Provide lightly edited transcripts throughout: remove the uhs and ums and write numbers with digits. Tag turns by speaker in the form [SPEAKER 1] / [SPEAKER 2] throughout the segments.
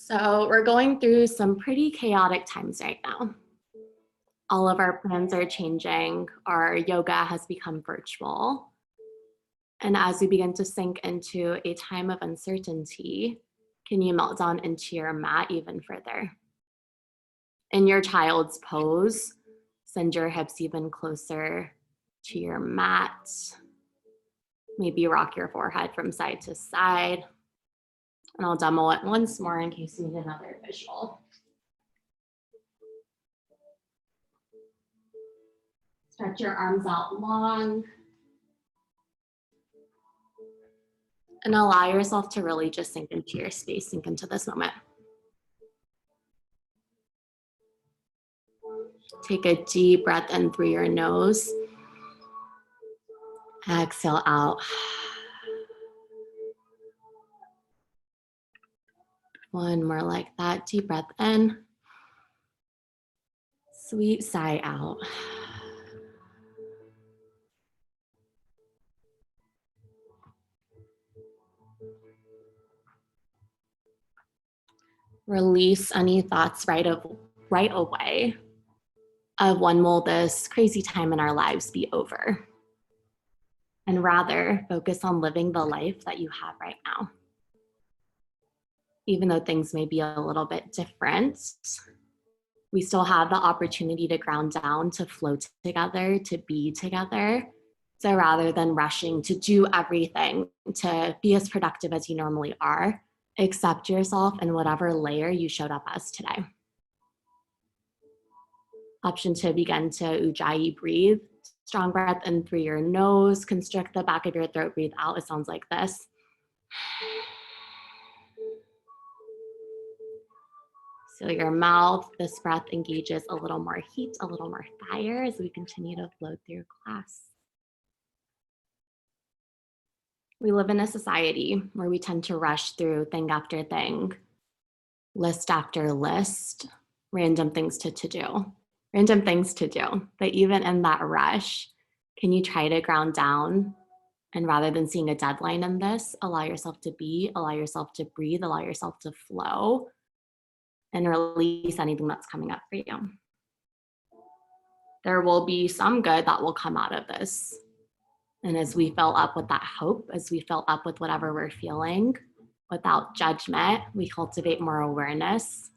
[SPEAKER 1] So we're going through some pretty chaotic times right now. All of our plans are changing. Our yoga has become virtual. And as we begin to sink into a time of uncertainty, can you melt down into your mat even further? In your child's pose, send your hips even closer to your mat. Maybe rock your forehead from side to side. And I'll demo it once more in case you need another visual. Stretch your arms out long. And allow yourself to really just sink into your space, sink into this moment. Take a deep breath in through your nose. Exhale out. One more like that. Deep breath in. Sweet sigh out. Release any thoughts right away of when will this crazy time in our lives be over? And rather focus on living the life that you have right now. Even though things may be a little bit different, we still have the opportunity to ground down, to flow together, to be together. So rather than rushing to do everything, to be as productive as you normally are, accept yourself in whatever layer you showed up as today. Option to begin to Ujjayi breathe. Strong breath in through your nose, constrict the back of your throat, breathe out. It sounds like this. So your mouth, this breath engages a little more heat, a little more fire as we continue to flow through class. We live in a society where we tend to rush through thing after thing, list after list, random things to do. But even in that rush, can you try to ground down? And rather than seeing a deadline in this, allow yourself to be, allow yourself to breathe, allow yourself to flow, and release anything that's coming up for you. There will be some good that will come out of this. And as we fill up with that hope, as we fill up with whatever we're feeling, without judgment, we cultivate more awareness,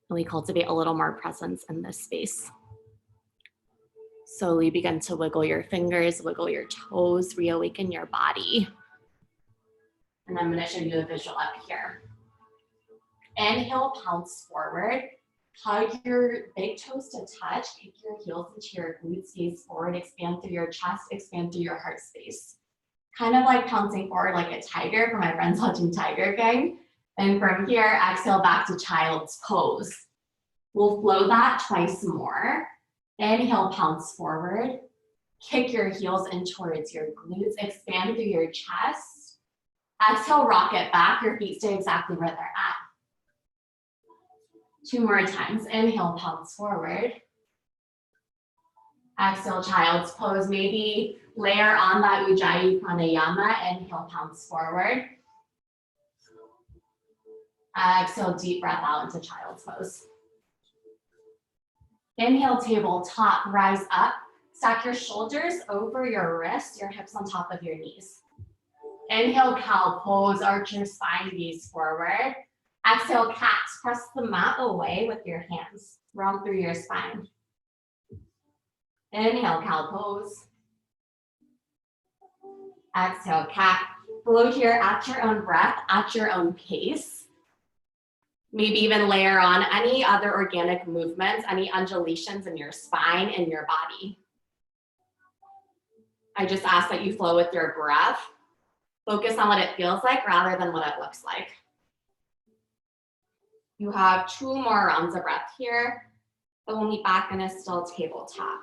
[SPEAKER 1] and we cultivate a little more presence in this space. Slowly begin to wiggle your fingers, wiggle your toes, reawaken your body. And I'm going to show you a visual up here. Inhale, pounce forward. Hug your big toes to touch. Kick your heels into your glutes, gaze forward, expand through your chest, expand through your heart space. Kind of like pouncing forward like a tiger for my friends watching Tiger King. And from here, exhale back to child's pose. We'll flow that twice more. Inhale, pounce forward. Kick your heels in towards your glutes, expand through your chest. Exhale, rock it back. Your feet stay exactly where they're at. Two more times. Inhale, pounce forward. Exhale, child's pose. Maybe layer on that Ujjayi pranayama. Inhale, pounce forward. Exhale, deep breath out into child's pose. Inhale, tabletop, rise up. Stack your shoulders over your wrists, your hips on top of your knees. Inhale, cow pose, arch your spine, gaze forward. Exhale, cat, press the mat away with your hands. Round through your spine. Inhale, cow pose. Exhale, cat. Flow here at your own breath, at your own pace. Maybe even layer on any other organic movements, any undulations in your spine and your body. I just ask that you flow with your breath. Focus on what it feels like rather than what it looks like. You have 2 more rounds of breath here, but we'll meet back in a still tabletop.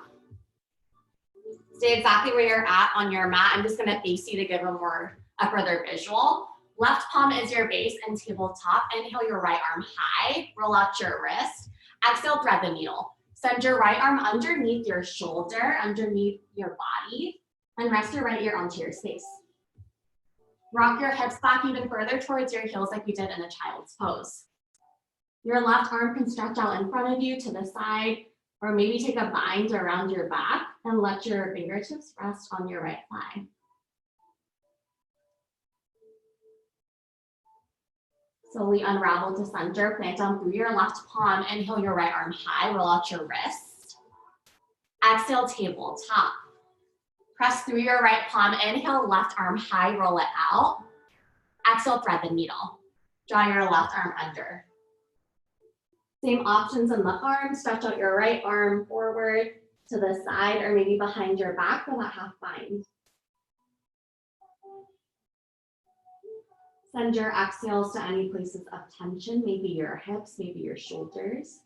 [SPEAKER 1] Stay exactly where you're at on your mat. I'm just gonna face you to give a further visual. Left palm is your base and tabletop. Inhale your right arm high, roll out your wrist. Exhale, thread the needle. Send your right arm underneath your shoulder, underneath your body, and rest your right ear onto your space. Rock your hips back even further towards your heels like we did in a child's pose. Your left arm can stretch out in front of you to the side, or maybe take a bind around your back and let your fingertips rest on your right thigh. Slowly unravel to center, plant down through your left palm, inhale your right arm high, roll out your wrist. Exhale, tabletop. Press through your right palm, inhale, left arm high, roll it out. Exhale, thread the needle. Draw your left arm under. Same options in the arm, stretch out your right arm forward to the side or maybe behind your back for that half bind. Send your exhales to any places of tension, maybe your hips, maybe your shoulders.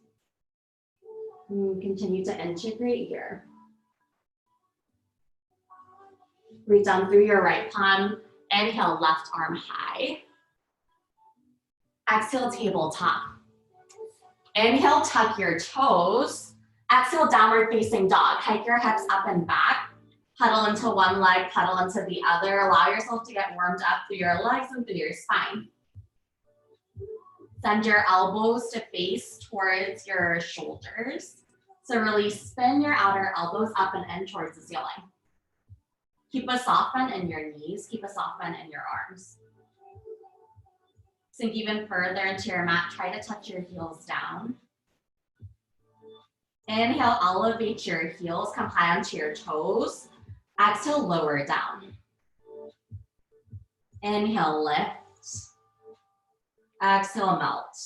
[SPEAKER 1] And continue to integrate here. Reach down through your right palm, inhale, left arm high. Exhale, tabletop. Inhale, tuck your toes. Exhale, downward facing dog. Hike your hips up and back. Pedal into one leg, pedal into the other. Allow yourself to get warmed up through your legs and through your spine. Send your elbows to face towards your shoulders. So really spin your outer elbows up and in towards the ceiling. Keep a soft bend in your knees. Keep a soft bend in your arms. Sink even further into your mat. Try to touch your heels down. Inhale, elevate your heels. Come high onto your toes. Exhale, lower down. Inhale, lift. Exhale, melt.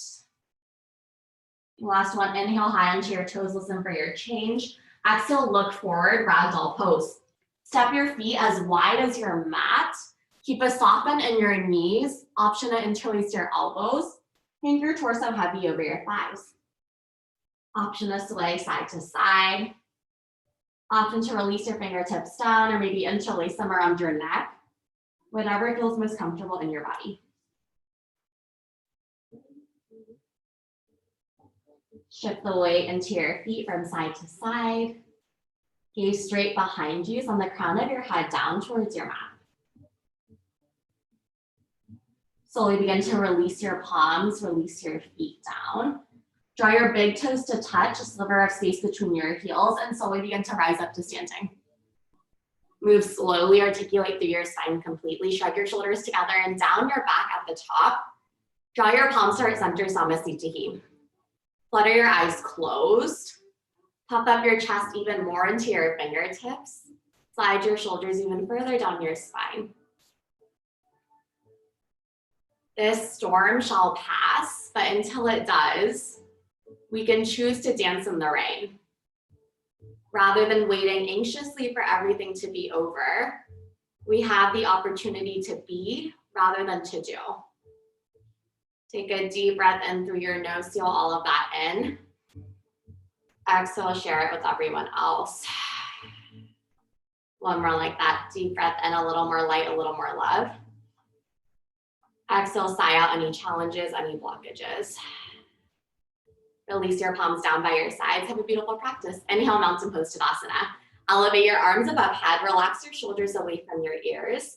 [SPEAKER 1] Last one, inhale, high onto your toes. Listen for your change. Exhale, look forward, ragdoll pose. Step your feet as wide as your mat. Keep a soft bend in your knees. Option to interlace your elbows. Hang your torso heavy over your thighs. Option to sway side to side. Option to release your fingertips down or maybe interlace them around your neck. Whatever feels most comfortable in your body. Shift the weight into your feet from side to side. Gaze straight behind you, from the crown of your head down towards your mat. Slowly begin to release your palms, release your feet down. Draw your big toes to touch, a sliver of space between your heels, and slowly begin to rise up to standing. Move slowly, articulate through your spine completely. Shrug your shoulders together and down your back at the top. Draw your palms to heart center, Samasthiti. Flutter your eyes closed. Puff up your chest even more into your fingertips. Slide your shoulders even further down your spine. This storm shall pass, but until it does, we can choose to dance in the rain. Rather than waiting anxiously for everything to be over, we have the opportunity to be rather than to do. Take a deep breath in through your nose, seal all of that in. Exhale, share it with everyone else. One more like that, deep breath in, a little more light, a little more love. Exhale, sigh out any challenges, any blockages. Release your palms down by your sides. Have a beautiful practice. Inhale, mountain pose Tadasana. Elevate your arms above head. Relax your shoulders away from your ears.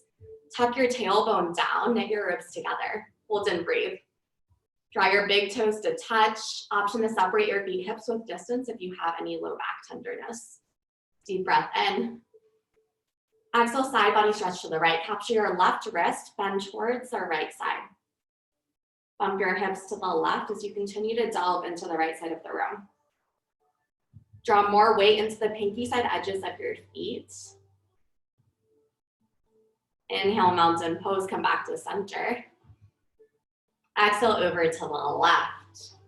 [SPEAKER 1] Tuck your tailbone down. Knit your ribs together. Hold and breathe. Draw your big toes to touch. Option to separate your feet hips with distance if you have any low back tenderness. Deep breath in. Exhale, side body stretch to the right. Capture your left wrist. Bend towards the right side. Bump your hips to the left as you continue to delve into the right side of the room. Draw more weight into the pinky side edges of your feet. Inhale, mountain pose, come back to center. Exhale, over to the left.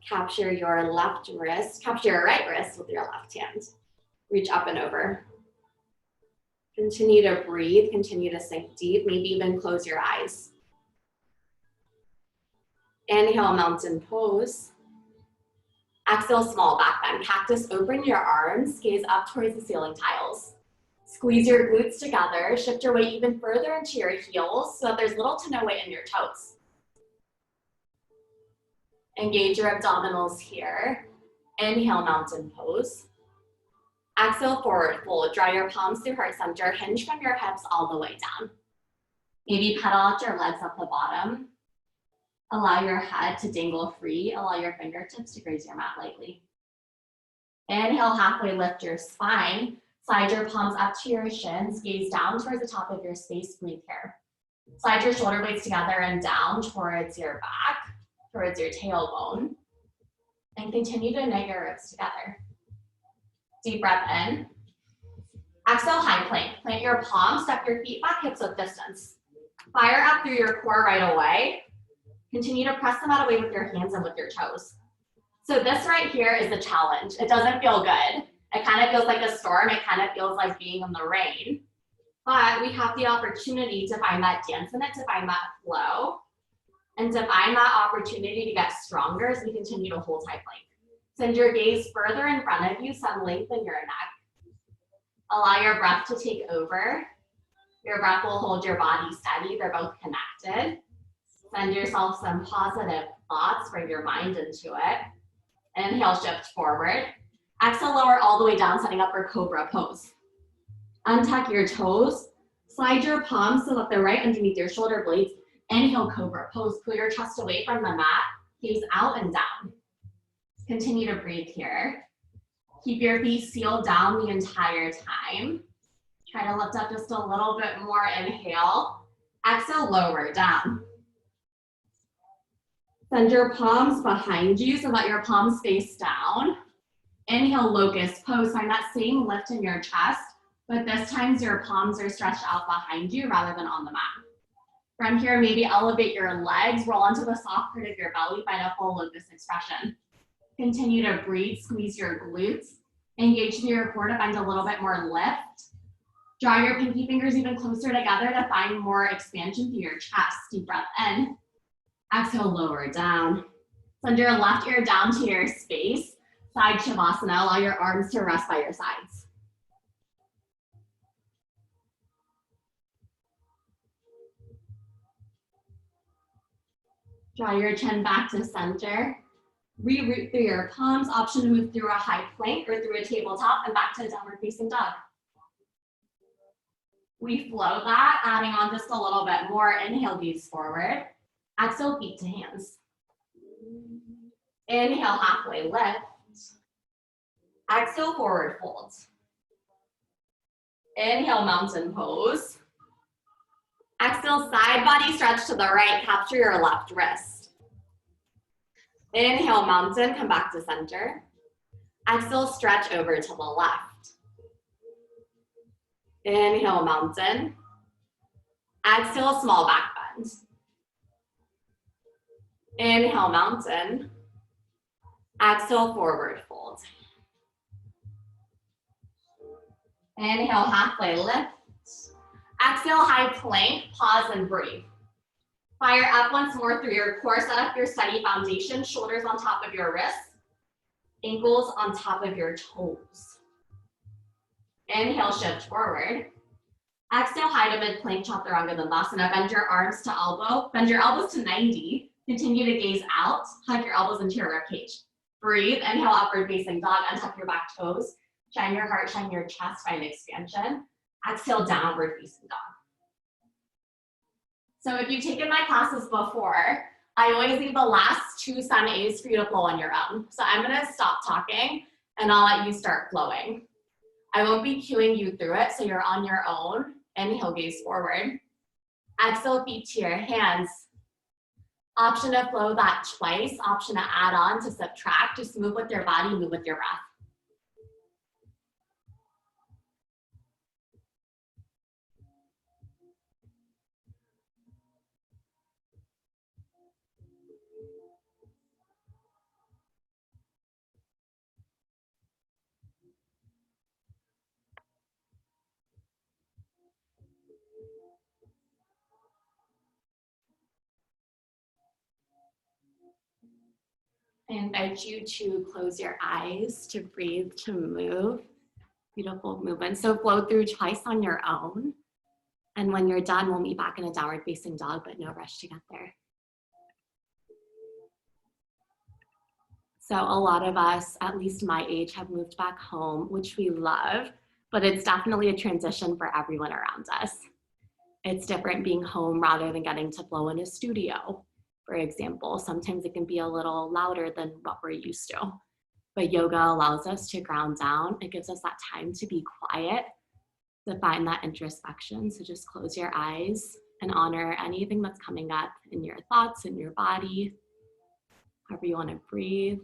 [SPEAKER 1] Capture your left wrist, capture your right wrist with your left hand. Reach up and over. Continue to breathe, continue to sink deep, maybe even close your eyes. Inhale, mountain pose. Exhale, small back bend. Cactus, open your arms, gaze up towards the ceiling tiles. Squeeze your glutes together, shift your weight even further into your heels so that there's little to no weight in your toes. Engage your abdominals here. Inhale, mountain pose. Exhale, forward fold. Draw your palms through heart center. Hinge from your hips all the way down. Maybe pedal out your legs up the bottom. Allow your head to dangle free. Allow your fingertips to graze your mat lightly. Inhale, halfway lift your spine. Slide your palms up to your shins. Gaze down towards the top of your space. Breathe here. Slide your shoulder blades together and down towards your back, towards your tailbone. And continue to knit your ribs together. Deep breath in. Exhale, high plank. Plant your palms, step your feet back, hips width distance. Fire up through your core right away. Continue to press the mat away with your hands and with your toes. So this right here is the challenge. It doesn't feel good. It kind of feels like a storm. It kind of feels like being in the rain. But we have the opportunity to find that dance in it, to find that flow, and to find that opportunity to get stronger as we continue to hold high plank. Send your gaze further in front of you, some length in your neck. Allow your breath to take over. Your breath will hold your body steady. They're both connected. Send yourself some positive thoughts, bring your mind into it. Inhale, shift forward. Exhale, lower all the way down, setting up for cobra pose. Untuck your toes. Slide your palms so that they're right underneath your shoulder blades. Inhale, cobra pose. Pull your chest away from the mat. Gaze out and down. Continue to breathe here. Keep your feet sealed down the entire time. Try to lift up just a little bit more. Inhale. Exhale, lower down. Send your palms behind you so that your palms face down. Inhale, locust pose. Find that same lift in your chest, but this time your palms are stretched out behind you rather than on the mat. From here, maybe elevate your legs, roll onto the soft part of your belly, find a full locust expression. Continue to breathe, squeeze your glutes, engage through your core to find a little bit more lift. Draw your pinky fingers even closer together to find more expansion through your chest. Deep breath in. Exhale, lower down. Send your left ear down to your space. Side Shavasana, allow your arms to rest by your sides. Draw your chin back to center. Reroute through your palms. Option to move through a high plank or through a tabletop and back to downward facing dog. We flow that, adding on just a little bit more. Inhale, gaze forward. Exhale, feet to hands. Inhale, halfway lift. Exhale, forward fold. Inhale, mountain pose. Exhale, side body stretch to the right. Capture your left wrist. Inhale, mountain, come back to center. Exhale, stretch over to the left. Inhale, mountain. Exhale, small back bend. Inhale, mountain. Exhale, forward fold. Inhale, halfway lift. Exhale, high plank, pause and breathe. Fire up once more through your core, set up your steady foundation, shoulders on top of your wrists, ankles on top of your toes. Inhale, shift forward. Exhale, high to mid plank, Chaturanga Dandasana. Bend your arms to elbow, bend your elbows to 90. Continue to gaze out, hug your elbows into your ribcage. Breathe, inhale, upward facing dog, untuck your back toes. Shine your heart, shine your chest, find expansion. Exhale, downward facing dog. So if you've taken my classes before, I always leave the last 2 sun A's for you to flow on your own. So I'm gonna stop talking and I'll let you start flowing. I won't be cueing you through it, so you're on your own. Inhale, gaze forward. Exhale, feet to your hands. Option to flow that twice, option to add on, to subtract. Just move with your body, move with your breath. I invite you to close your eyes, to breathe, to move. Beautiful movement. So flow through twice on your own. And when you're done, we'll meet back in a downward facing dog, but no rush to get there. So a lot of us, at least my age, have moved back home, which we love, but it's definitely a transition for everyone around us. It's different being home rather than getting to flow in a studio. For example, sometimes it can be a little louder than what we're used to. But yoga allows us to ground down. It gives us that time to be quiet, to find that introspection. So just close your eyes and honor anything that's coming up in your thoughts, in your body, however you want to breathe.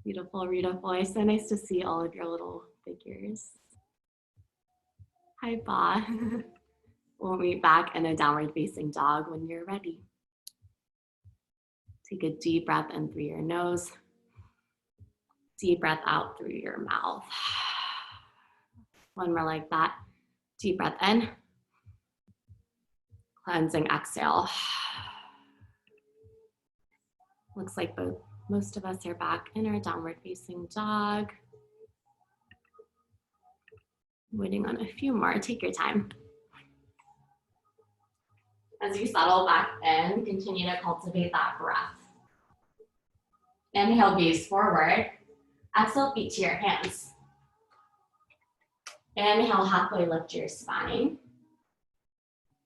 [SPEAKER 1] Beautiful, beautiful. It's so nice to see all of your little figures. Hi, Ba. We'll meet back in a downward facing dog when you're ready. Take a deep breath in through your nose. Deep breath out through your mouth. One more like that. Deep breath in. Cleansing exhale. Looks like most of us are back in our downward facing dog. Waiting on a few more. Take your time. As you settle back in, continue to cultivate that breath. Inhale, gaze forward. Exhale, feet to your hands. Inhale, halfway lift your spine.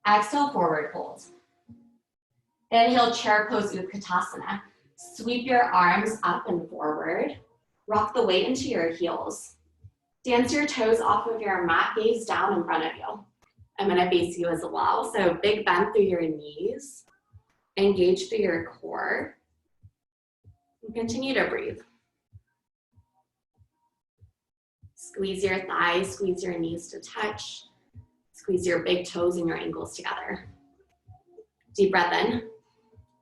[SPEAKER 1] Exhale, forward fold. Inhale, chair pose, Utkatasana. Sweep your arms up and forward. Rock the weight into your heels. Dance your toes off of your mat, gaze down in front of you. I'm gonna face you as well. So big bend through your knees. Engage through your core. And continue to breathe. Squeeze your thighs, squeeze your knees to touch. Squeeze your big toes and your ankles together. Deep breath in.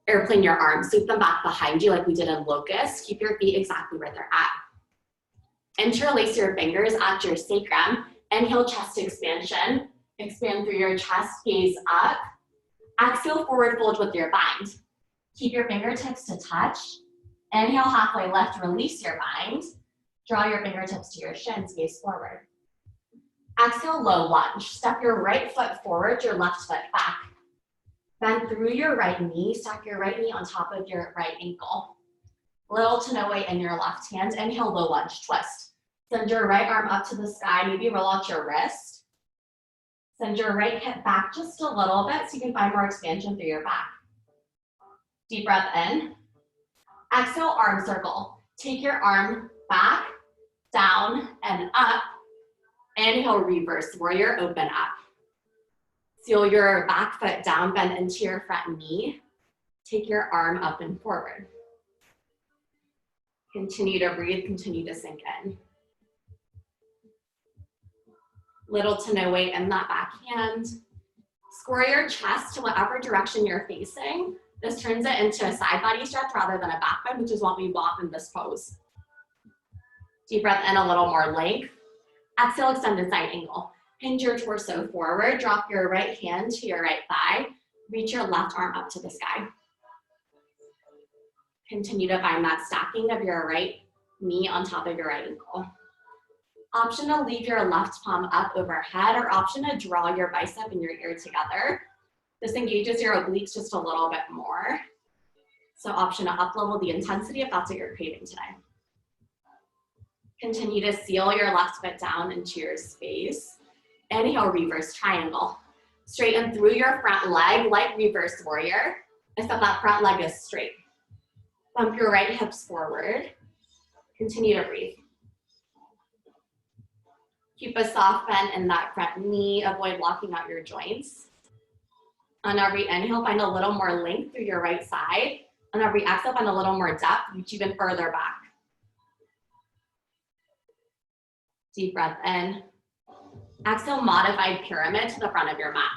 [SPEAKER 1] Airplane your arms, sweep them back behind you like we did in locust. Keep your feet exactly where they're at. Interlace your fingers at your sacrum. Inhale, chest expansion. Expand through your chest, gaze up. Exhale, forward fold with your bind. Keep your fingertips to touch. Inhale, halfway lift, release your bind. Draw your fingertips to your shins, gaze forward. Exhale, low lunge. Step your right foot forward, your left foot back. Bend through your right knee, stack your right knee on top of your right ankle. Little to no weight in your left hand. Inhale, low lunge, twist. Send your right arm up to the sky, maybe roll out your wrist. Send your right hip back just a little bit so you can find more expansion through your back. Deep breath in. Exhale, arm circle. Take your arm back, down, and up. Inhale, reverse warrior, open up. Seal your back foot down, bend into your front knee. Take your arm up and forward. Continue to breathe, continue to sink in. Little to no weight in that back hand. Square your chest to whatever direction you're facing. This turns it into a side body stretch rather than a back bend, which is what we want in this pose. Deep breath in, a little more length. Exhale, extended side angle. Hinge your torso forward, drop your right hand to your right thigh, reach your left arm up to the sky. Continue to find that stacking of your right knee on top of your right ankle. Option to leave your left palm up overhead, or option to draw your bicep and your ear together. This engages your obliques just a little bit more. So option to up-level the intensity if that's what you're craving today. Continue to seal your left foot down into your space. Inhale, reverse triangle. Straighten through your front leg like reverse warrior, except that front leg is straight. Bump your right hips forward. Continue to breathe. Keep a soft bend in that front knee. Avoid locking out your joints. On every inhale, find a little more length through your right side. On every exhale, find a little more depth, reach even further back. Deep breath in. Exhale, modified pyramid to the front of your mat.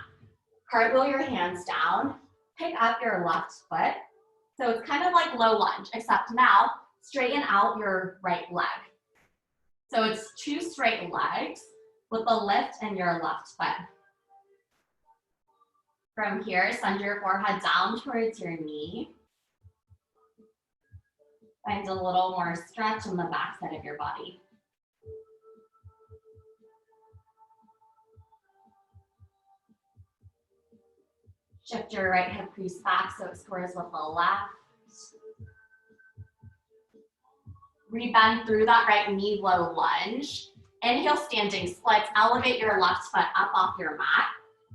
[SPEAKER 1] Cartwheel your hands down. Pick up your left foot. So it's kind of like low lunge, except now straighten out your right leg. So it's two straight legs with a lift in your left foot. From here, send your forehead down towards your knee. Find a little more stretch in the back side of your body. Shift your right hip crease back so it squares with the left. Rebend through that right knee, low lunge. Inhale, standing splits. Elevate your left foot up off your mat.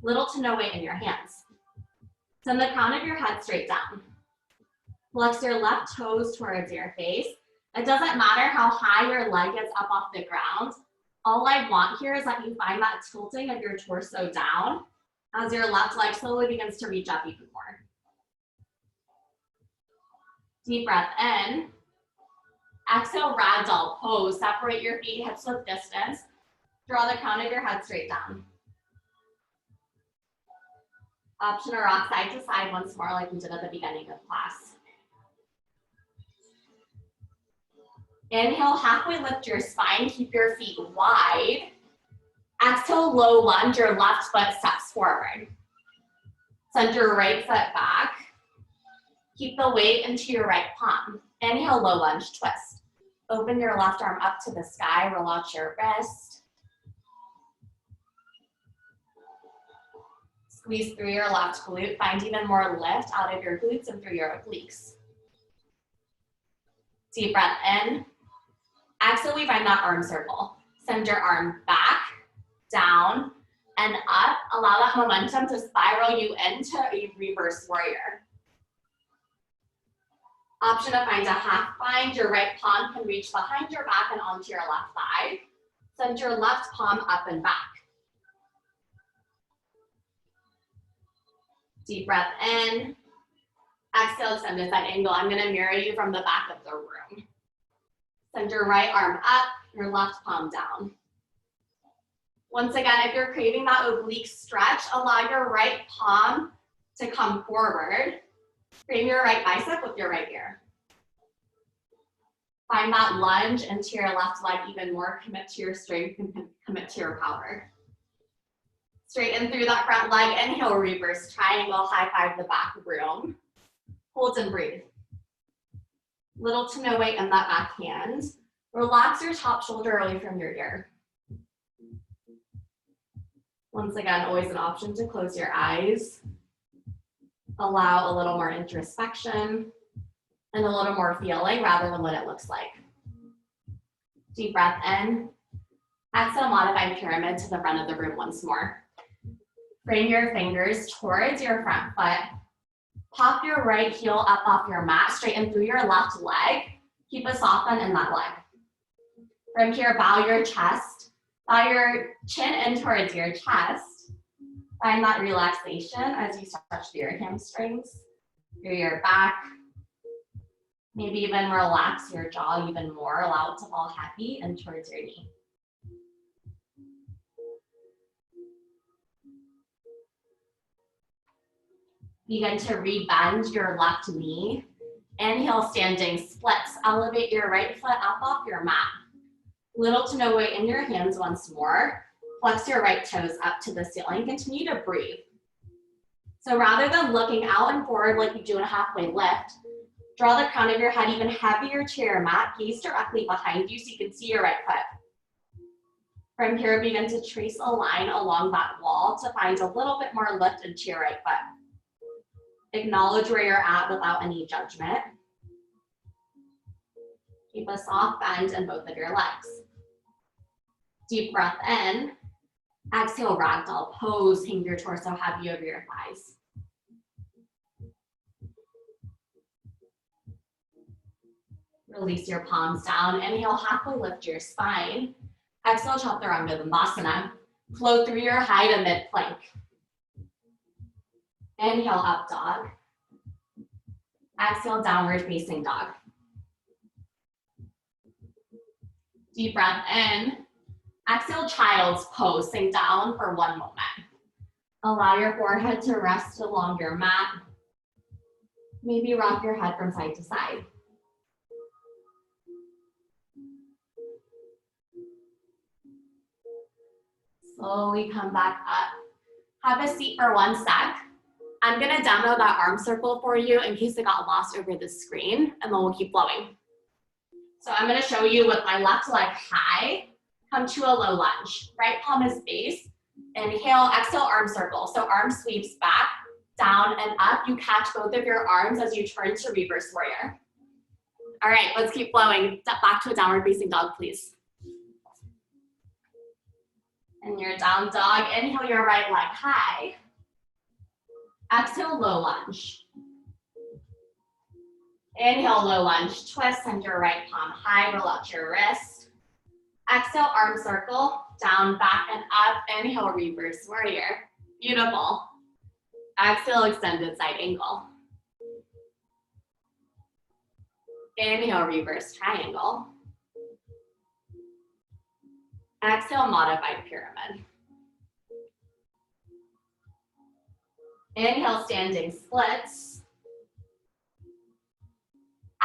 [SPEAKER 1] Little to no weight in your hands. Send the crown of your head straight down. Flex your left toes towards your face. It doesn't matter how high your leg is up off the ground. All I want here is that you find that tilting of your torso down as your left leg slowly begins to reach up even more. Deep breath in. Exhale, ragdoll pose. Separate your feet, hips with distance. Draw the crown of your head straight down. Option to rock side to side once more like we did at the beginning of class. Inhale, halfway lift your spine, keep your feet wide. Exhale, low lunge, your left foot steps forward. Send your right foot back. Keep the weight into your right palm. Inhale, low lunge, twist. Open your left arm up to the sky, roll out your wrist. Squeeze through your left glute, find even more lift out of your glutes and through your obliques. Deep breath in. Exhale, we find that arm circle. Send your arm back, down, and up. Allow that momentum to spiral you into a reverse warrior. Option to find a half bind. Your right palm can reach behind your back and onto your left thigh. Send your left palm up and back. Deep breath in. Exhale, extend to that angle. I'm going to mirror you from the back of the room. Send your right arm up, your left palm down. Once again, if you're craving that oblique stretch, allow your right palm to come forward. Frame your right bicep with your right ear. Find that lunge into your left leg even more. Commit to your strength and commit to your power. Straighten through that front leg. Inhale, reverse triangle, high five the back room. Hold and breathe. Little to no weight in that back hand. Relax your top shoulder away from your ear. Once again, always an option to close your eyes. Allow a little more introspection and a little more feeling rather than what it looks like. Deep breath in. Exhale, modified pyramid to the front of the room once more. Frame your fingers towards your front foot. Pop your right heel up off your mat, straighten through your left leg. Keep a soft bend in that leg. From here, bow your chest. Bow your chin in towards your chest. Find that relaxation as you stretch through your hamstrings, through your back. Maybe even relax your jaw even more. Allow it to fall heavy and towards your knee. Begin to rebend your left knee. Inhale, standing splits. Elevate your right foot up off your mat. Little to no weight in your hands once more. Flex your right toes up to the ceiling. Continue to breathe. So rather than looking out and forward like you do in a halfway lift, draw the crown of your head even heavier to your mat. Gaze directly behind you so you can see your right foot. From here, begin to trace a line along that wall to find a little bit more lift into your right foot. Acknowledge where you're at without any judgment. Keep a soft bend in both of your legs. Deep breath in. Exhale, ragdoll pose. Hang your torso heavy over your thighs. Release your palms down. Inhale, halfway lift your spine. Exhale, chaturanga dandasana. Flow through your high to mid plank. Inhale, up dog. Exhale, downward facing dog. Deep breath in. Exhale, child's pose. Sink down for one moment. Allow your forehead to rest along your mat. Maybe rock your head from side to side. Slowly come back up. Have a seat for 1 sec. I'm gonna demo that arm circle for you in case it got lost over the screen, and then we'll keep flowing. So I'm gonna show you with my left leg high, come to a low lunge. Right palm is base. Inhale, exhale, arm circle. So arm sweeps back, down, and up. You catch both of your arms as you turn to reverse warrior. All right, let's keep flowing. Step back to a downward facing dog, please. And your down dog, inhale your right leg high. Exhale, low lunge. Inhale, low lunge, twist, send your right palm high, roll out your wrist. Exhale, arm circle, down, back, and up. Inhale, reverse warrior. Beautiful. Exhale, extended side angle. Inhale, reverse triangle. Exhale, modified pyramid. Inhale, standing splits.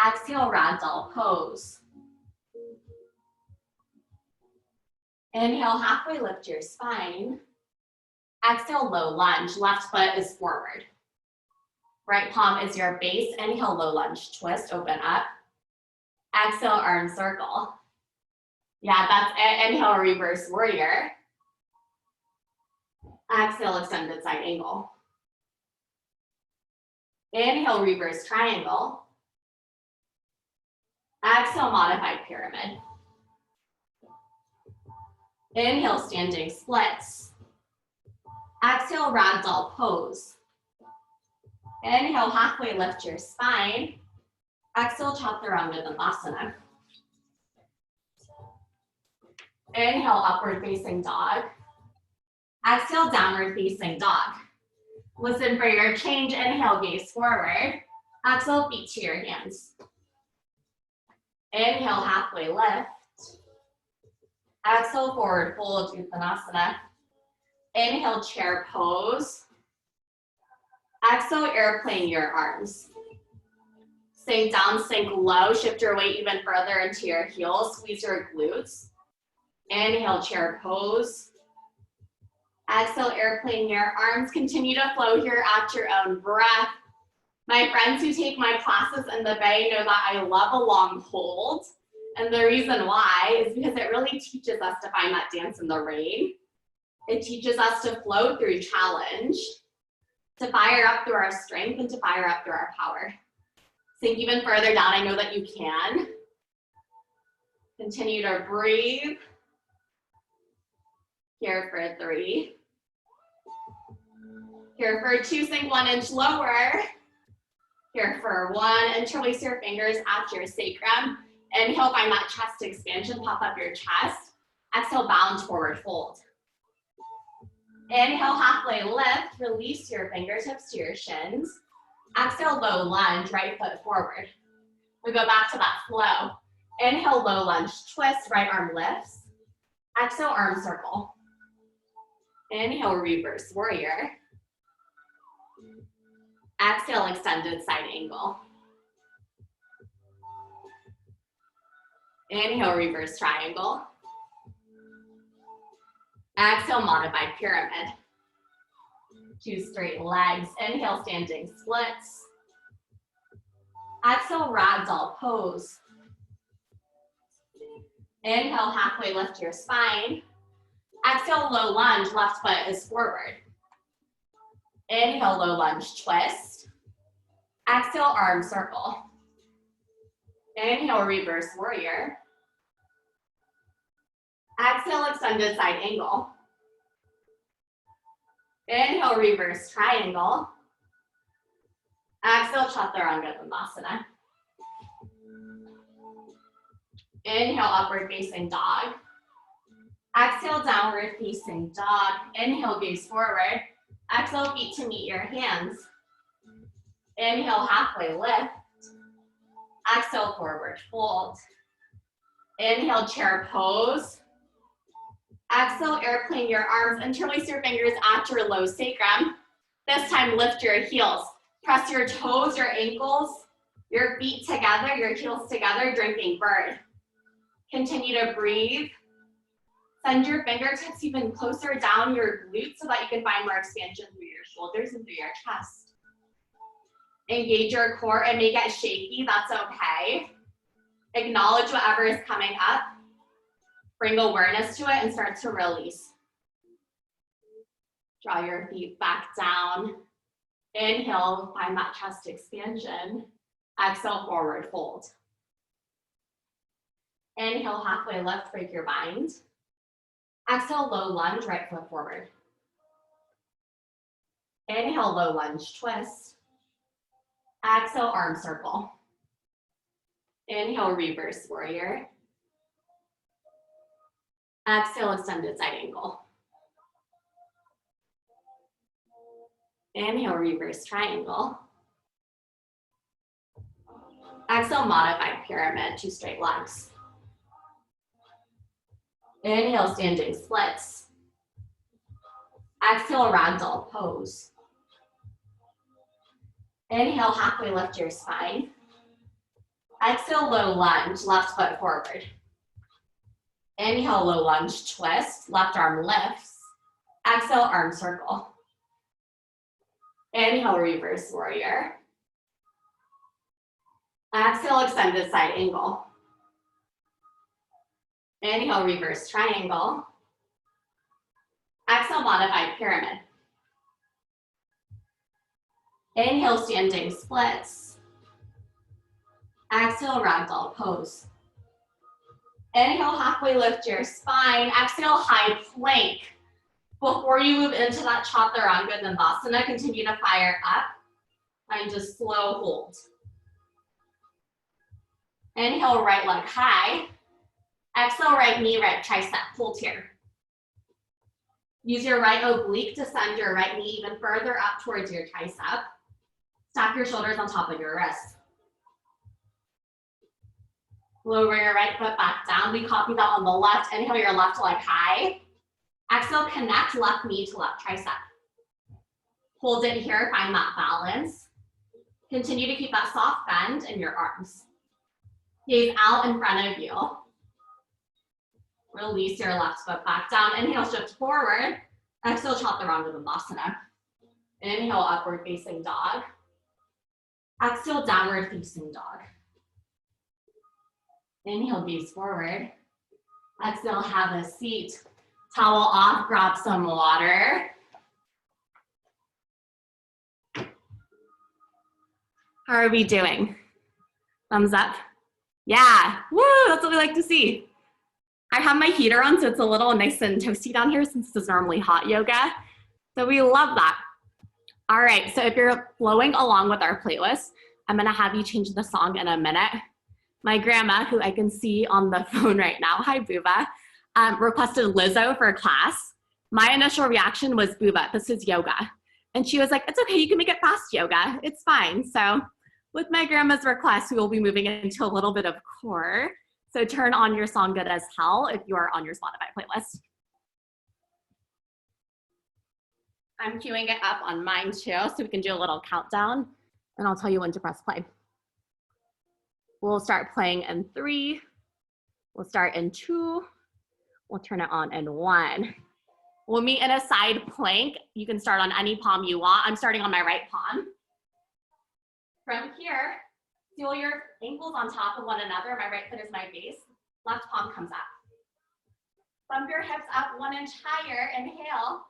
[SPEAKER 1] Exhale, ragdoll pose. Inhale, halfway lift your spine. Exhale, low lunge. Left foot is forward. Right palm is your base. Inhale, low lunge, twist, open up. Exhale, arm circle. Yeah, that's it. Inhale, reverse warrior. Exhale, extended side angle. Inhale, reverse triangle. Exhale, modified pyramid. Inhale, standing splits. Exhale, ragdoll pose. Inhale, halfway lift your spine. Exhale, chaturanga dandasana. Inhale, upward facing dog. Exhale, downward facing dog. Listen for your change. Inhale, gaze forward. Exhale, feet to your hands. Inhale, halfway lift. Exhale, forward fold, Uttanasana. Inhale, chair pose. Exhale, airplane your arms. Sink down, sink low. Shift your weight even further into your heels. Squeeze your glutes. Inhale, chair pose. Exhale, airplane your arms. Continue to flow here at your own breath. My friends who take my classes in the Bay know that I love a long hold. And the reason why is because it really teaches us to find that dance in the rain. It teaches us to flow through challenge, to fire up through our strength, and to fire up through our power. Sink even further down. I know that you can. Continue to breathe. Here for 3. Here for 2, sink 1 inch lower. Here for 1, interlace your fingers at your sacrum. Inhale, find that chest expansion, puff up your chest. Exhale, bound forward fold. Inhale, halfway lift, release your fingertips to your shins. Exhale, low lunge, right foot forward. We go back to that flow. Inhale, low lunge, twist, right arm lifts. Exhale, arm circle. Inhale, reverse warrior. Exhale, extended side angle. Inhale, reverse triangle. Exhale, modified pyramid. 2 straight legs. Inhale, standing splits. Exhale, ragdoll pose. Inhale, halfway lift your spine. Exhale, low lunge, left foot is forward. Inhale, low lunge, twist. Exhale, arm circle. Inhale, reverse warrior. Exhale, extended side angle. Inhale, reverse triangle. Exhale, chaturanga dandasana. Inhale, upward facing dog. Exhale, downward facing dog. Inhale, gaze forward. Exhale, feet to meet your hands. Inhale, halfway lift. Exhale, forward fold. Inhale, chair pose. Exhale, airplane your arms. Interlace your fingers at your low sacrum. This time, lift your heels. Press your toes, your ankles, your feet together, your heels together, drinking bird. Continue to breathe. Send your fingertips even closer down your glutes so that you can find more expansion through your shoulders and through your chest. Engage your core and make it shaky, that's okay. Acknowledge whatever is coming up. Bring awareness to it and start to release. Draw your feet back down. Inhale, find that chest expansion. Exhale, forward fold. Inhale, halfway lift, break your bind. Exhale, low lunge, right foot forward. Inhale, low lunge twist. Exhale, arm circle. Inhale, reverse warrior. Exhale, extended side angle. Inhale, reverse triangle. Exhale, modified pyramid, 2 straight legs. Inhale, standing splits. Exhale, ragdoll pose. Inhale, halfway lift your spine. Exhale, low lunge, left foot forward. Inhale, low lunge twist, left arm lifts. Exhale, arm circle. Inhale, reverse warrior. Exhale, extended side angle. Inhale, reverse triangle. Exhale, modified pyramid. Inhale, standing splits. Exhale, ragdoll pose. Inhale, halfway lift your spine. Exhale, high plank. Before you move into that Chaturanga Dandasana, continue to fire up and just slow hold. Inhale, right leg high. Exhale, right knee, right tricep, hold here. Use your right oblique to send your right knee even further up towards your tricep. Stack your shoulders on top of your wrists. Lower your right foot back down. We copy that on the left. Inhale, your left leg high. Exhale, connect left knee to left tricep. Hold it here, find that balance. Continue to keep that soft bend in your arms. Gaze out in front of you. Release your left foot back down. Inhale, shift forward. Exhale, Chaturanga Dandasana. Inhale, upward facing dog. Exhale, downward facing dog. Inhale, gaze forward. Exhale, have a seat. Towel off, grab some water. How are we doing? Thumbs up? Yeah, woo, that's what we like to see. I have my heater on, so it's a little nice and toasty down here since this is normally hot yoga. So we love that. All right, so if you're flowing along with our playlist, I'm gonna have you change the song in a minute. My grandma, who I can see on the phone right now, hi Booba, requested Lizzo for class. My initial reaction was, Booba, this is yoga. And she was like, it's okay, you can make it fast yoga, it's fine. So with my grandma's request, we will be moving into a little bit of core. So turn on your song Good as Hell if you are on your Spotify playlist. I'm queuing it up on mine too, so we can do a little countdown, and I'll tell you when to press play. We'll start playing in 3, we'll start in 2, we'll turn it on in 1. We'll meet in a side plank. You can start on any palm you want. I'm starting on my right palm. From here, feel your ankles on top of one another. My right foot is my base. Left palm comes up. Bump your hips up 1 inch higher. Inhale.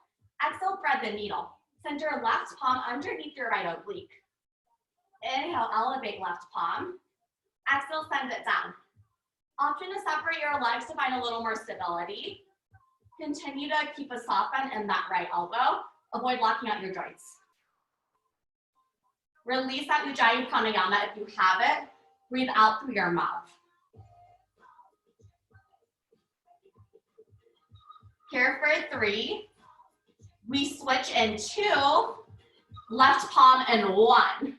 [SPEAKER 1] Exhale, thread the needle. Send your left palm underneath your right oblique. Inhale, elevate left palm. Exhale, send it down. Option to separate your legs to find a little more stability. Continue to keep a soft bend in that right elbow. Avoid locking out your joints. Release that Ujjayi Pranayama if you have it. Breathe out through your mouth. Here for 3. We switch in 2. Left palm in 1.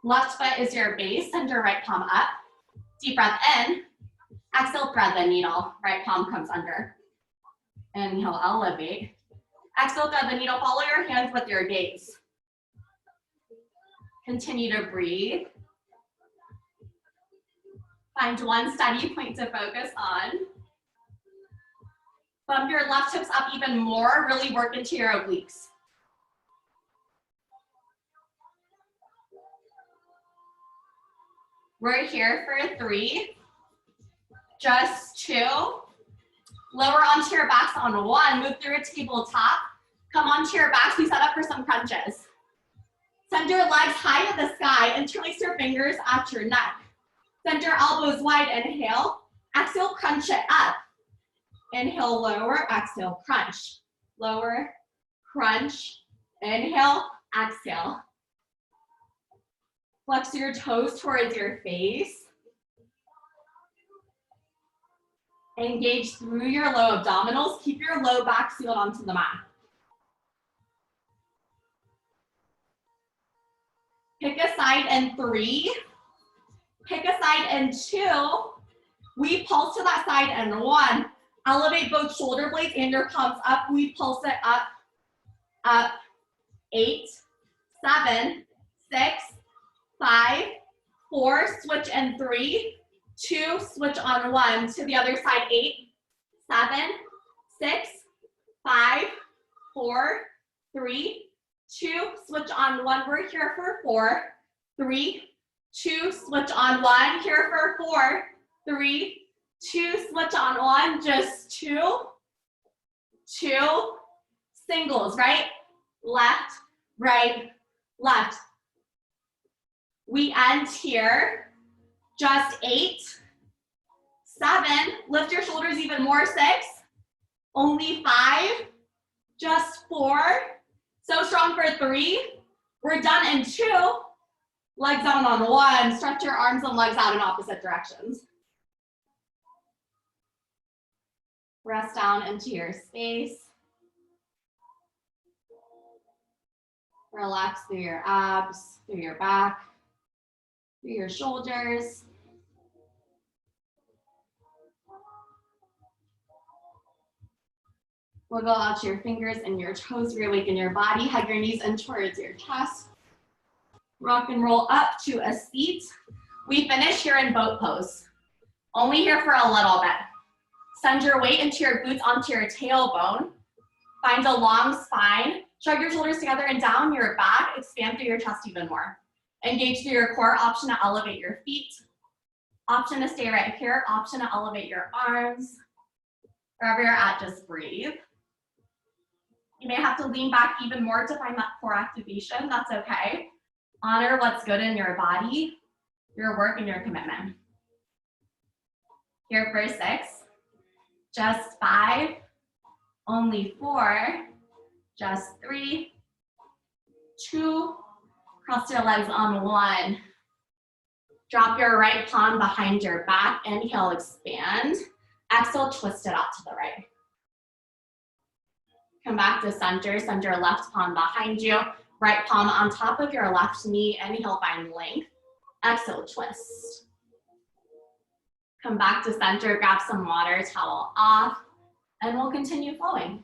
[SPEAKER 1] Left foot is your base. Send your right palm up. Deep breath in. Exhale, thread the needle. Right palm comes under. Inhale, elevate. Exhale, thread the needle. Follow your hands with your gaze. Continue to breathe. Find one steady point to focus on. Bump your left hips up even more. Really work into your obliques. We're here for 3. Just 2. Lower onto your backs on 1. Move through a tabletop. Come onto your backs. We set up for some crunches. Send your legs high to the sky. Interlace your fingers at your neck. Send your elbows wide. Inhale. Exhale, crunch it up. Inhale, lower. Exhale, crunch. Lower, crunch, Inhale, exhale. Flex your toes towards your face. Engage through your low abdominals. Keep your low back sealed onto the mat. Pick a side in 3. Pick a side in 2. We pulse to that side in 1. Elevate both shoulder blades and your palms up. We pulse it up, up. 8, 7, 6, 5, 4. Switch in 3, 2. Switch on 1 to the other side. 8, 7, 6, 5, 4, 3, 2. Switch on 1. We're here for 4, 3, 2. Switch on 1. Here for 4, 3, 2. Switch on 1. Just 2, 2. Singles, right, left, right, left. We end here. Just 8, 7. Lift your shoulders even more. 6. Only 5. Just 4. So strong for 3. We're done in 2. Legs out on 1. Stretch your arms and legs out in opposite directions. Rest down into your space. Relax through your abs, through your back, through your shoulders. Wiggle out your fingers and your toes, reawaken your body. Hug your knees in towards your chest. Rock and roll up to a seat. We finish here in boat pose. Only here for a little bit. Send your weight into your boots onto your tailbone. Find a long spine. Shrug your shoulders together and down your back. Expand through your chest even more. Engage through your core. Option to elevate your feet. Option to stay right here. Option to elevate your arms. Wherever you're at, just breathe. You may have to lean back even more to find that core activation. That's okay. Honor what's good in your body, your work, and your commitment. Here for 6. Just 5. Only 4. Just 3. 2. Cross your legs on 1. Drop your right palm behind your back. Inhale, expand. Exhale, twist it out to the right. Come back to center. Send your left palm behind you. Right palm on top of your left knee. Inhale, find length. Exhale, twist. Come back to center. Grab some water, towel off, and we'll continue flowing.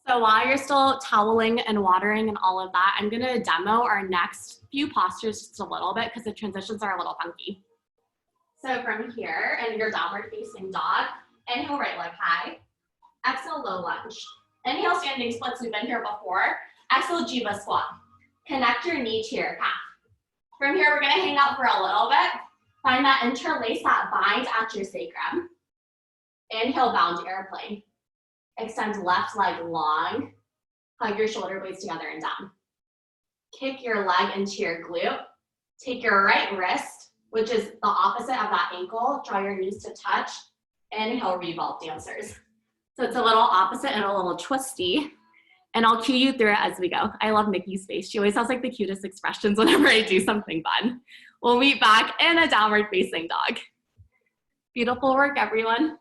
[SPEAKER 1] So while you're still toweling and watering and all of that, I'm gonna demo our next few postures just a little bit because the transitions are a little funky. So from here, in your downward facing dog, inhale right leg high, exhale low lunge. Inhale standing splits, we've been here before. Exhale jiva squat. Connect your knee to your calf. From here, we're gonna hang out for a little bit. Find that interlace, that bind at your sacrum. Inhale, bound airplane. Extend left leg long. Hug your shoulder blades together and down. Kick your leg into your glute. Take your right wrist, which is the opposite of that ankle. Draw your knees to touch. Inhale, revolve dancers. So it's a little opposite and a little twisty. And I'll cue you through it as we go. I love Nikki's face. She always has like the cutest expressions whenever I do something fun. We'll meet back in a downward facing dog. Beautiful work, everyone.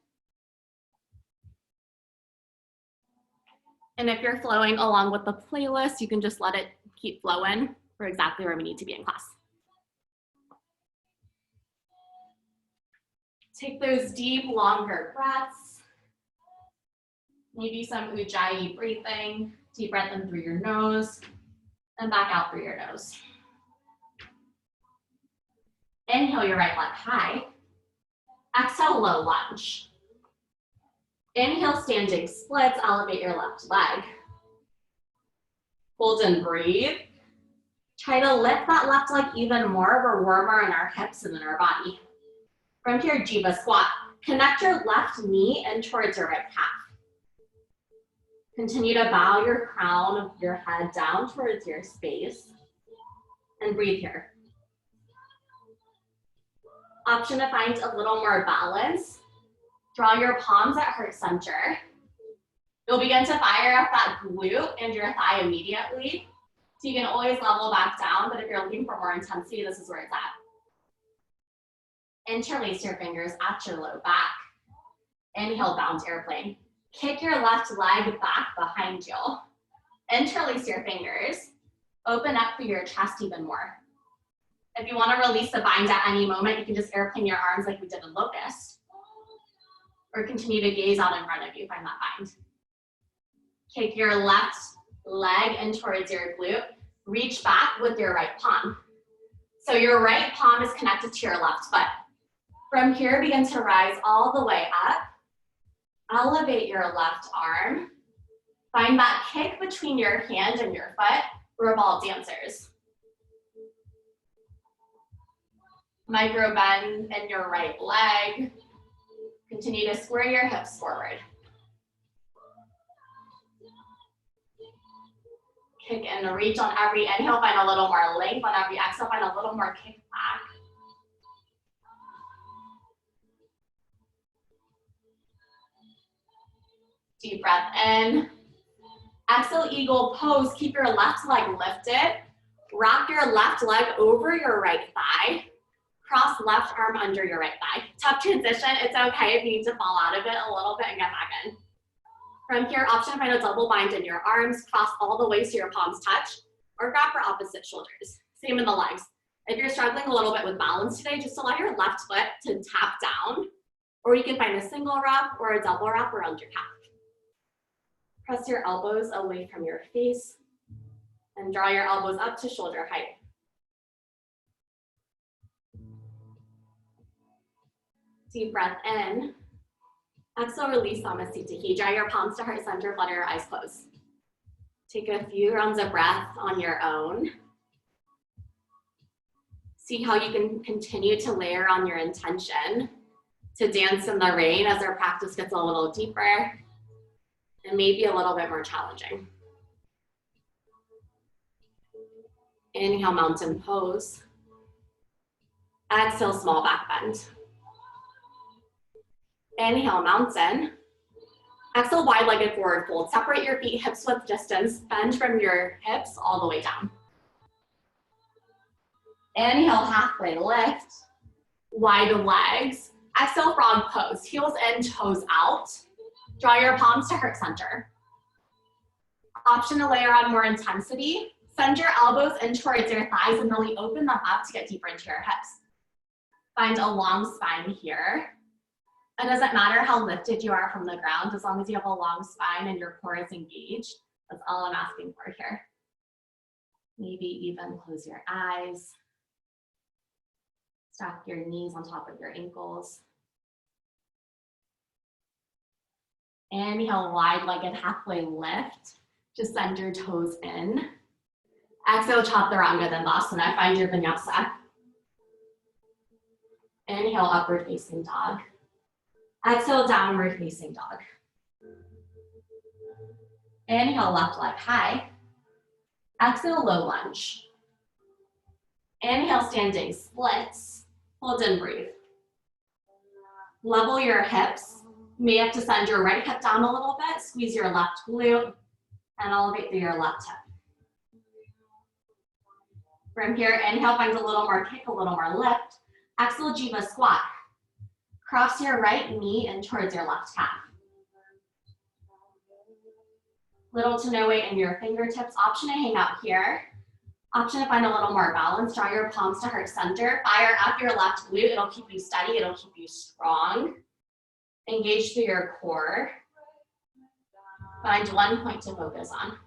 [SPEAKER 1] And if you're flowing along with the playlist, you can just let it keep flowing for exactly where we need to be in class. Take those deep, longer breaths. Maybe some ujjayi breathing. Deep breath in through your nose and back out through your nose. Inhale your right leg high. Exhale, low lunge. Inhale, standing splits, elevate your left leg. Hold and breathe. Try to lift that left leg even more. We're warmer in our hips and in our body. From here, jiva squat. Connect your left knee in towards your right calf. Continue to bow your crown of your head down towards your space and breathe here. Option to find a little more balance. Draw your palms at heart center. You'll begin to fire up that glute and your thigh immediately. So you can always level back down, but if you're looking for more intensity, this is where it's at. Interlace your fingers at your low back. Inhale, bound airplane. Kick your left leg back behind you. Interlace your fingers. Open up through your chest even more. If you want to release the bind at any moment, you can just airplane your arms like we did in locust. Or continue to gaze out in front of you, find that bind. Kick your left leg in towards your glute. Reach back with your right palm. So your right palm is connected to your left foot. From here, begin to rise all the way up. Elevate your left arm. Find that kick between your hand and your foot. Revolve dancers. Micro bend in your right leg. Continue to square your hips forward. Kick and reach on every inhale, find a little more length. On every exhale, find a little more kick back. Deep breath in. Exhale, eagle pose. Keep your left leg lifted. Wrap your left leg over your right thigh. Cross left arm under your right thigh. Tough transition. It's okay if you need to fall out of it a little bit and get back in. From here, option to find a double bind in your arms. Cross all the way so your palms touch. Or grab for opposite shoulders. Same in the legs. If you're struggling a little bit with balance today, just allow your left foot to tap down. Or you can find a single wrap or a double wrap around your calf. Press your elbows away from your face and draw your elbows up to shoulder height. Deep breath in. Exhale, release Samasthiti. Draw your palms to heart center, flutter your eyes closed. Take a few rounds of breath on your own. See how you can continue to layer on your intention to dance in the rain as our practice gets a little deeper and maybe a little bit more challenging. Inhale, mountain pose. Exhale, small back bend. Inhale, mountain. Exhale, wide-legged forward fold. Separate your feet hips width distance. Bend from your hips all the way down. Inhale, halfway lift. Wide legs. Exhale, frog pose. Heels in, toes out. Draw your palms to heart center. Option to layer on more intensity. Send your elbows in towards your thighs and really open them up to get deeper into your hips. Find a long spine here. It doesn't matter how lifted you are from the ground, as long as you have a long spine and your core is engaged. That's all I'm asking for here. Maybe even close your eyes. Stack your knees on top of your ankles. Inhale, wide-legged halfway lift. Just send your toes in. Exhale, Chaturanga Dandasana. Find your vinyasa. Inhale, upward facing dog. Exhale, downward facing dog. Inhale, left leg high. Exhale, low lunge. Inhale, standing splits. Hold and breathe. Level your hips. You may have to send your right hip down a little bit. Squeeze your left glute and elevate through your left hip. From here, inhale, find a little more kick, a little more lift. Exhale, Jiva squat. Cross your right knee in towards your left calf. Little to no weight in your fingertips. Option to hang out here. Option to find a little more balance. Draw your palms to heart center. Fire up your left glute. It'll keep you steady. It'll keep you strong. Engage through your core. Find one point to focus on.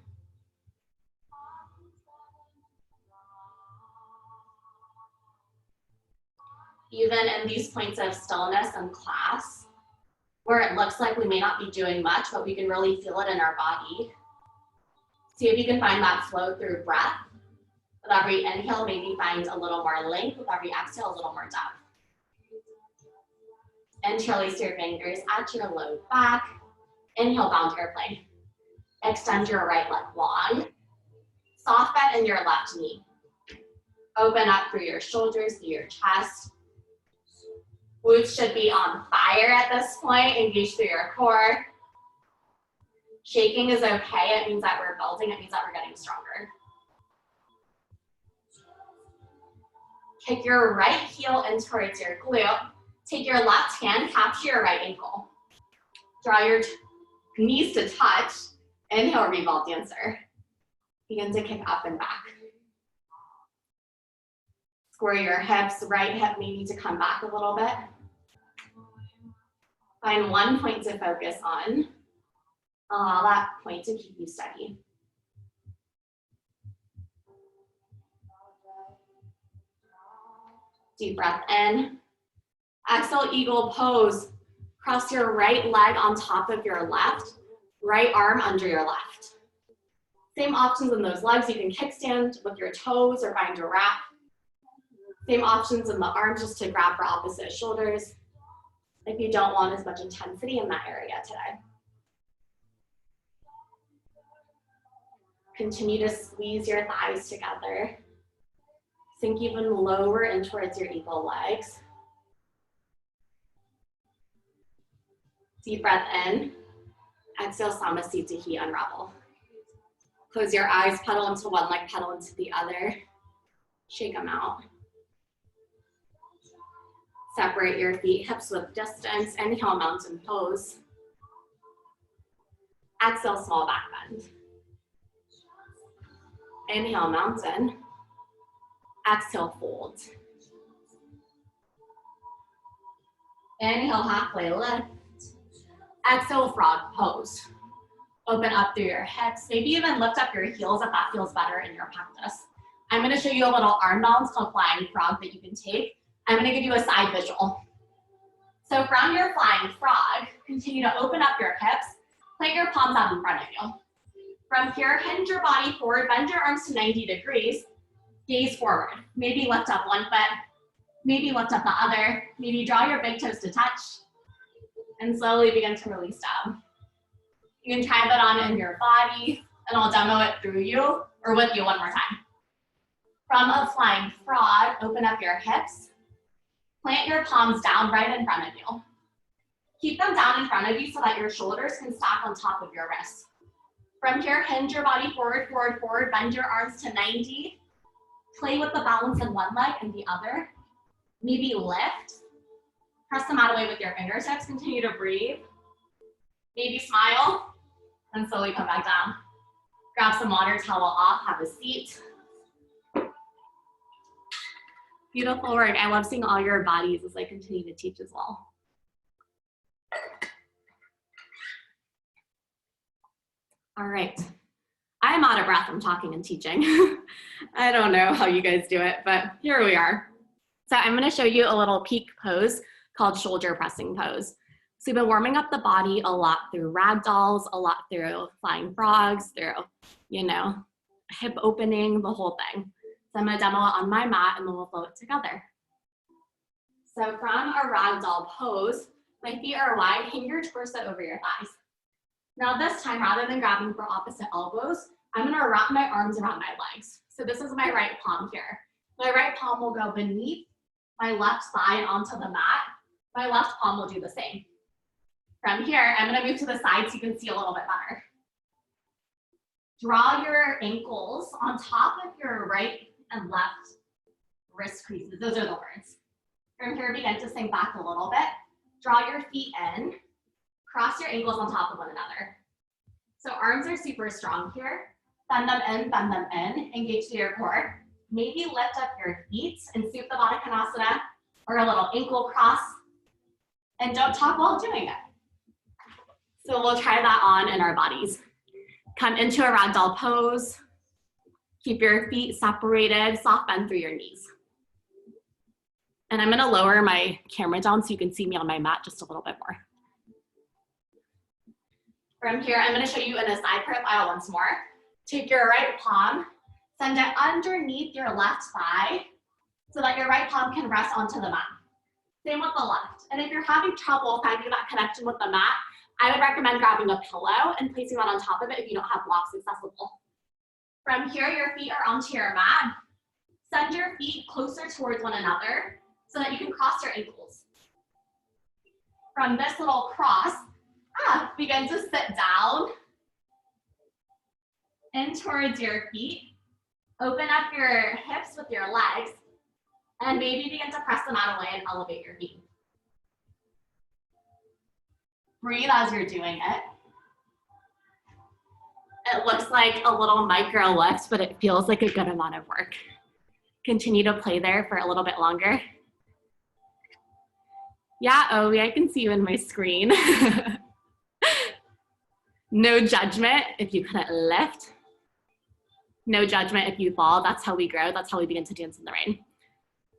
[SPEAKER 1] Even in these points of stillness and class, where it looks like we may not be doing much, but we can really feel it in our body. See if you can find that flow through breath. With every inhale, maybe find a little more length. With every exhale, a little more depth. Interlace your fingers at your low back. Inhale, bound airplane. Extend your right leg long. Soft bend in your left knee. Open up through your shoulders, through your chest. Glutes should be on fire at this point. Engage through your core. Shaking is okay. It means that we're building. It means that we're getting stronger. Kick your right heel in towards your glute. Take your left hand, capture your right ankle. Draw your knees to touch. Inhale, revolve dancer. Begin to kick up and back. Square your hips. Right hip may need to come back a little bit. Find one point to focus on. Allow that point to keep you steady. Deep breath in. Exhale, eagle pose. Cross your right leg on top of your left, right arm under your left. Same options in those legs. You can kickstand with your toes or find a wrap. Same options in the arms, just to grab for opposite shoulders if you don't want as much intensity in that area today. Continue to squeeze your thighs together. Sink even lower in towards your eagle legs. Deep breath in. Exhale, Samasthiti, unravel. Close your eyes, pedal into one leg, pedal into the other. Shake them out. Separate your feet, hips width distance. Inhale, mountain pose. Exhale, small back bend. Inhale, mountain. Exhale, fold. Inhale, halfway lift. Exhale, frog pose. Open up through your hips. Maybe even lift up your heels if that feels better in your practice. I'm going to show you a little arm balance called flying frog that you can take. I'm going to give you a side visual. So from your flying frog, continue to open up your hips. Plant your palms out in front of you. From here, hinge your body forward, bend your arms to 90 degrees. Gaze forward. Maybe lift up one foot. Maybe lift up the other. Maybe draw your big toes to touch. And slowly begin to release down. You can try that on in your body, and I'll demo it through you or with you one more time. From a flying frog, open up your hips. Plant your palms down right in front of you. Keep them down in front of you so that your shoulders can stack on top of your wrists. From here, hinge your body forward, forward, forward. Bend your arms to 90. Play with the balance in one leg and the other. Maybe lift. Press the mat away with your fingertips. Continue to breathe. Maybe smile. And slowly come back down. Grab some water, towel off, have a seat. Beautiful work. I love seeing all your bodies as I continue to teach as well. All right. I'm out of breath from talking and teaching. I don't know how you guys do it, but here we are. So I'm going to show you a little peak pose called shoulder pressing pose. So we've been warming up the body a lot through ragdolls, a lot through flying frogs, through, hip opening, the whole thing. So I'm going to demo it on my mat and then we'll flow it together. So from a ragdoll pose, my feet are wide, hang your torso over your thighs. Now this time, rather than grabbing for opposite elbows, I'm going to wrap my arms around my legs. So this is my right palm here. My right palm will go beneath my left thigh and onto the mat. My left palm will do the same. From here, I'm going to move to the side so you can see a little bit better. Draw your ankles on top of your right and left wrist creases. Those are the words. From here, begin to sink back a little bit. Draw your feet in. Cross your ankles on top of one another. So arms are super strong here. Bend them in, engage to your core. Maybe lift up your feet and Supta Baddha Konasana or a little ankle cross. And don't talk while doing it. So we'll try that on in our bodies. Come into a ragdoll pose. Keep your feet separated, soft bend through your knees. And I'm gonna lower my camera down so you can see me on my mat just a little bit more. From here, I'm going to show you in a side profile once more. Take your right palm, send it underneath your left thigh so that your right palm can rest onto the mat. Same with the left. And if you're having trouble finding that connection with the mat, I would recommend grabbing a pillow and placing that on top of it if you don't have blocks accessible. From here, your feet are onto your mat. Send your feet closer towards one another so that you can cross your ankles. From this little cross, begin to sit down in towards your feet. Open up your hips with your legs, and maybe begin to press them out of the way and elevate your feet. Breathe as you're doing it. It looks like a little micro lift, but it feels like a good amount of work. Continue to play there for a little bit longer. Yeah, Ovi, I can see you in my screen. No judgment if you couldn't lift. No judgment if you fall. That's how we grow. That's how we begin to dance in the rain.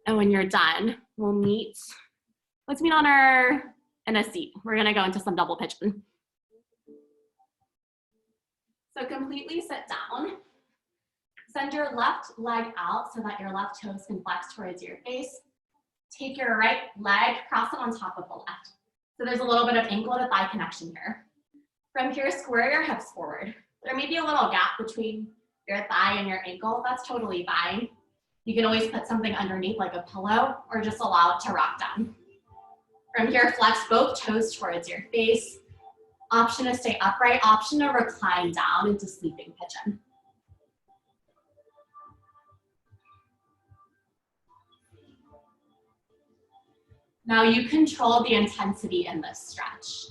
[SPEAKER 1] And when you're done, we'll meet. Let's meet in a seat. We're gonna go into some double pigeon. So completely sit down. Send your left leg out so that your left toes can flex towards your face. Take your right leg, cross it on top of the left. So there's a little bit of ankle to thigh connection here. From here, square your hips forward. There may be a little gap between your thigh and your ankle. That's totally fine. You can always put something underneath like a pillow or just allow it to rock down. From here, flex both toes towards your face. Option to stay upright, option to recline down into sleeping pigeon. Now you control the intensity in this stretch.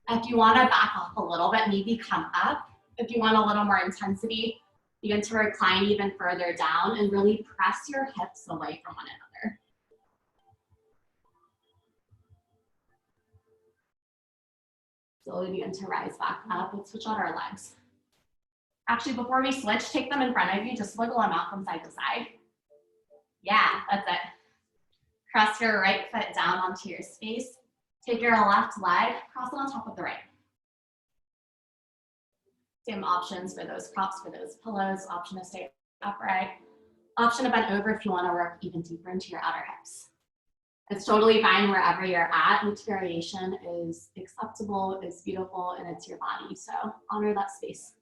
[SPEAKER 1] If you want to back off a little bit, maybe come up. If you want a little more intensity, begin to recline even further down and really press your hips away from one another. Slowly begin to rise back up. Let's switch out our legs. Actually, before we switch, take them in front of you. Just wiggle them out from side to side. Yeah, that's it. Press your right foot down onto your space. Take your left leg, cross it on top of the right. Same options for those props, for those pillows. Option to stay upright. Option to bend over if you want to work even deeper into your outer hips. It's totally fine wherever you're at. Each variation is acceptable, is beautiful, and it's your body. So honor that space.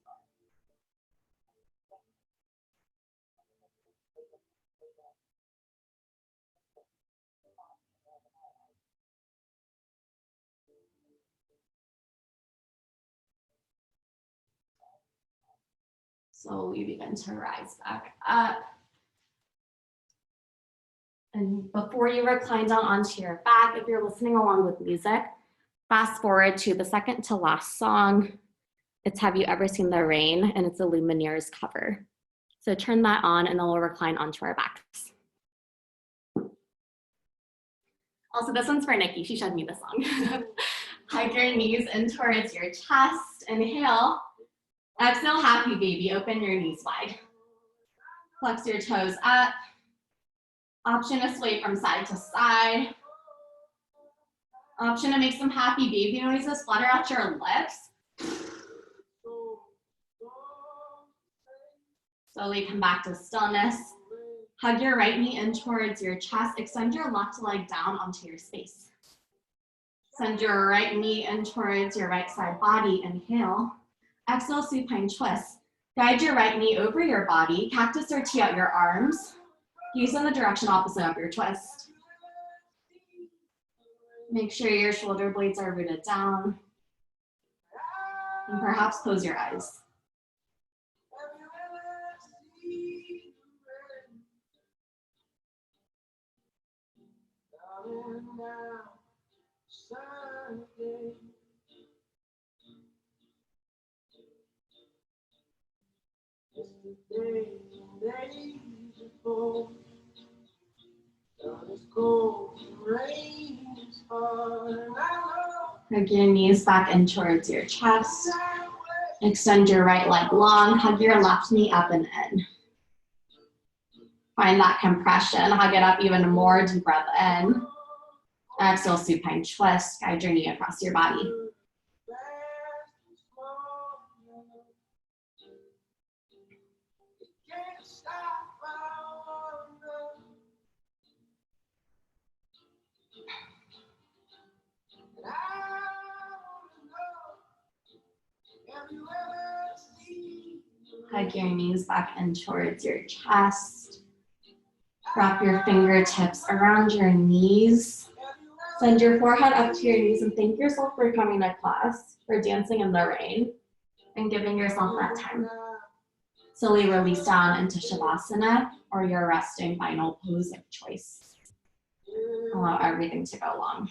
[SPEAKER 1] Slowly begin to rise back up. And before you recline down onto your back, if you're listening along with music, fast forward to the second to last song. It's Have You Ever Seen the Rain? And it's a Lumineers cover. So turn that on and then we'll recline onto our backs. Also, this one's for Nikki. She showed me this song. Hug your knees in towards your chest. Inhale. Exhale, happy baby. Open your knees wide. Flex your toes up. Option to sway from side to side. Option to make some happy baby noises. Flutter out your lips. Slowly come back to stillness. Hug your right knee in towards your chest. Extend your left leg down onto your space. Send your right knee in towards your right side body. Inhale. Exhale, supine twist. Guide your right knee over your body. Cactus or tee out your arms. Use in the direction opposite of your twist. Make sure your shoulder blades are rooted down. And perhaps close your eyes. Hug your knees back in towards your chest. Extend your right leg long. Hug your left knee up and in. Find that compression. Hug it up even more. Deep breath in. Exhale, supine twist. Guide your knee across your body. Hug your knees back in towards your chest. Wrap your fingertips around your knees. Send your forehead up to your knees and thank yourself for coming to class, for dancing in the rain, and giving yourself that time. Slowly release down into Shavasana or your resting final pose of choice. Allow everything to go long.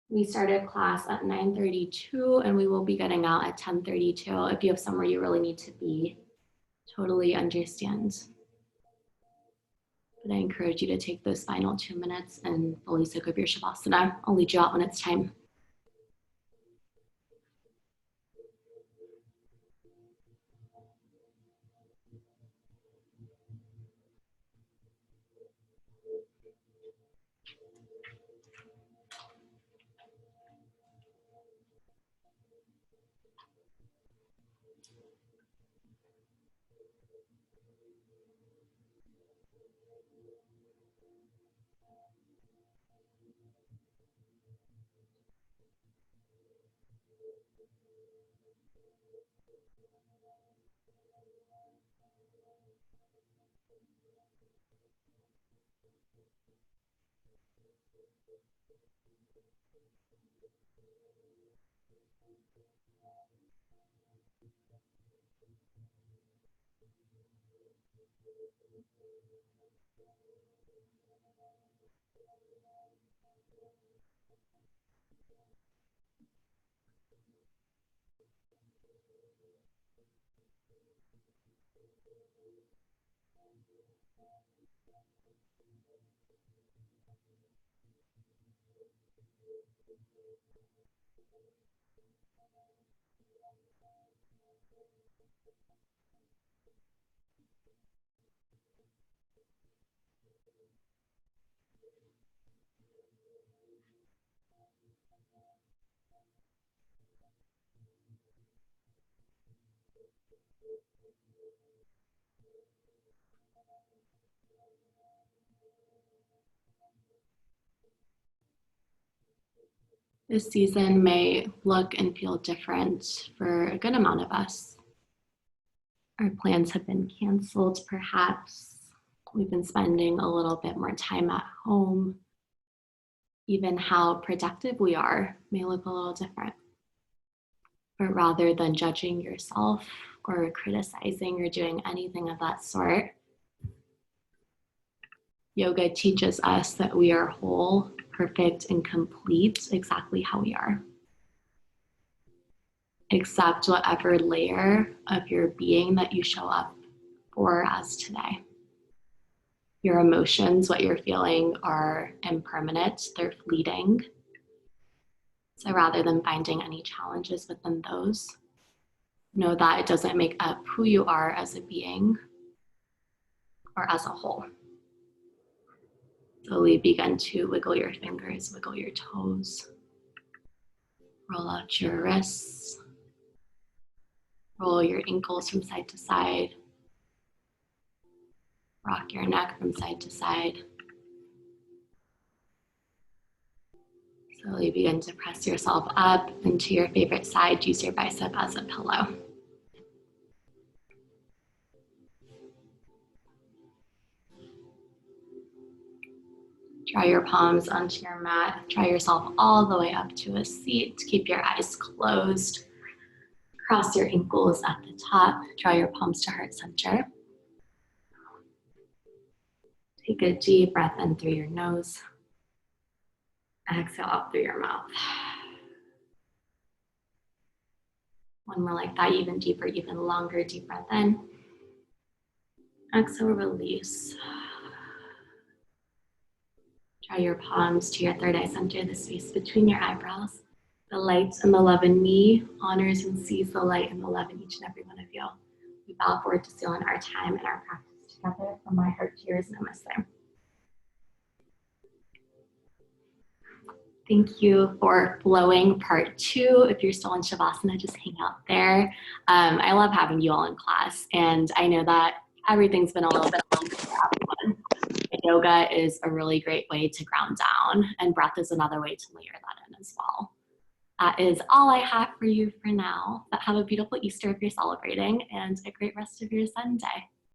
[SPEAKER 1] We started class at 9:32 and we will be getting out at 10:32. If you have somewhere you really need to be, totally understand. But I encourage you to take those final 2 minutes and fully soak up your Shavasana. I'll lead you out when it's time. This season may look and feel different for a good amount of us. Our plans have been canceled, perhaps. We've been spending a little bit more time at home. Even how productive we are may look a little different. But rather than judging yourself or criticizing or doing anything of that sort, yoga teaches us that we are whole, perfect, and complete exactly how we are. Accept whatever layer of your being that you show up for as today. Your emotions, what you're feeling, are impermanent, they're fleeting. So rather than finding any challenges within those, know that it doesn't make up who you are as a being or as a whole. Slowly begin to wiggle your fingers, wiggle your toes, roll out your wrists, roll your ankles from side to side, rock your neck from side to side. Slowly begin to press yourself up into your favorite side. Use your bicep as a pillow. Draw your palms onto your mat. Draw yourself all the way up to a seat. Keep your eyes closed. Cross your ankles at the top. Draw your palms to heart center. Take a deep breath in through your nose. Exhale out through your mouth. One more like that, even deeper, even longer. Deep breath in. Exhale, release. Draw your palms to your third eye center, the space between your eyebrows. The light and the love in me honors and sees the light and the love in each and every one of you. We bow forward to seal in our time and our practice together. From my heart to yours, namaste. Thank you for flowing part 2. If you're still in Shavasana, just hang out there. I love having you all in class, and I know that everything's been a little bit longer for everyone. Yoga is a really great way to ground down, and breath is another way to layer that in as well. That is all I have for you for now, but have a beautiful Easter if you're celebrating and a great rest of your Sunday.